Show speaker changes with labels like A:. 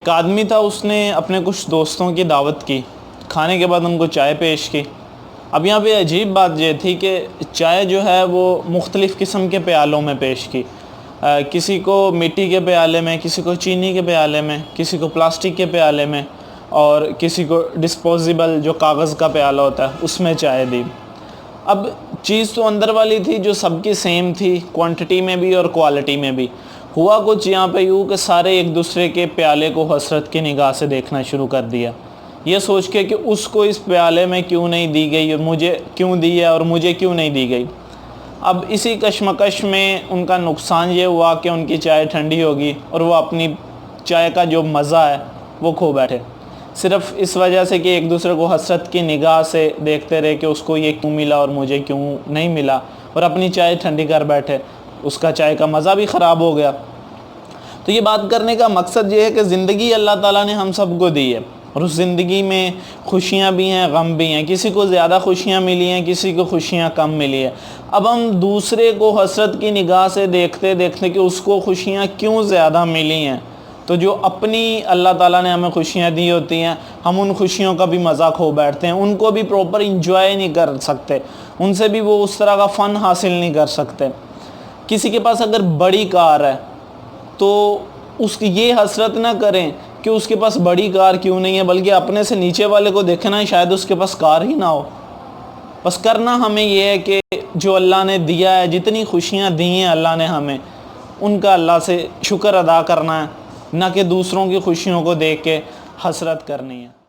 A: ایک آدمی تھا، اس نے اپنے کچھ دوستوں کی دعوت کی، کھانے کے بعد ان کو چائے پیش کی۔ اب یہاں پہ عجیب بات یہ تھی کہ چائے جو ہے وہ مختلف قسم کے پیالوں میں پیش کی، کسی کو مٹی کے پیالے میں، کسی کو چینی کے پیالے میں، کسی کو پلاسٹک کے پیالے میں، اور کسی کو ڈسپوزیبل جو کاغذ کا پیالہ ہوتا ہے اس میں چائے دی۔ اب چیز تو اندر والی تھی جو سب کی سیم تھی، کوانٹٹی میں بھی اور کوالٹی میں بھی۔ ہوا کچھ یہاں پہ یوں کہ سارے ایک دوسرے کے پیالے کو حسرت کی نگاہ سے دیکھنا شروع کر دیا، یہ سوچ کے کہ اس کو اس پیالے میں کیوں نہیں دی گئی اور مجھے کیوں دی ہے اور مجھے کیوں نہیں دی گئی۔ اب اسی کشمکش میں ان کا نقصان یہ ہوا کہ ان کی چائے ٹھنڈی ہوگی اور وہ اپنی چائے کا جو مزہ ہے وہ کھو بیٹھے، صرف اس وجہ سے کہ ایک دوسرے کو حسرت کی نگاہ سے دیکھتے رہے کہ اس کو یہ کیوں ملا اور مجھے کیوں نہیں ملا، اور اپنی چائے ٹھنڈی کر بیٹھے، اس کا چائے کا مزہ بھی خراب ہو گیا۔ تو یہ بات کرنے کا مقصد یہ ہے کہ زندگی اللہ تعالیٰ نے ہم سب کو دی ہے، اور اس زندگی میں خوشیاں بھی ہیں، غم بھی ہیں، کسی کو زیادہ خوشیاں ملی ہیں، کسی کو خوشیاں کم ملی ہیں۔ اب ہم دوسرے کو حسرت کی نگاہ سے دیکھتے دیکھتے کہ اس کو خوشیاں کیوں زیادہ ملی ہیں، تو جو اپنی اللہ تعالیٰ نے ہمیں خوشیاں دی ہوتی ہیں ہم ان خوشیوں کا بھی مزہ کھو بیٹھتے ہیں، ان کو بھی پراپر انجوائے نہیں کر سکتے، ان سے بھی وہ اس طرح کا فن حاصل نہیں کر سکتے۔ کسی کے پاس اگر بڑی کار ہے تو اس کی یہ حسرت نہ کریں کہ اس کے پاس بڑی کار کیوں نہیں ہے، بلکہ اپنے سے نیچے والے کو دیکھنا ہے شاید اس کے پاس کار ہی نہ ہو۔ بس کرنا ہمیں یہ ہے کہ جو اللہ نے دیا ہے، جتنی خوشیاں دی ہیں اللہ نے ہمیں، ان کا اللہ سے شکر ادا کرنا ہے، نہ کہ دوسروں کی خوشیوں کو دیکھ کے حسرت کرنی ہے۔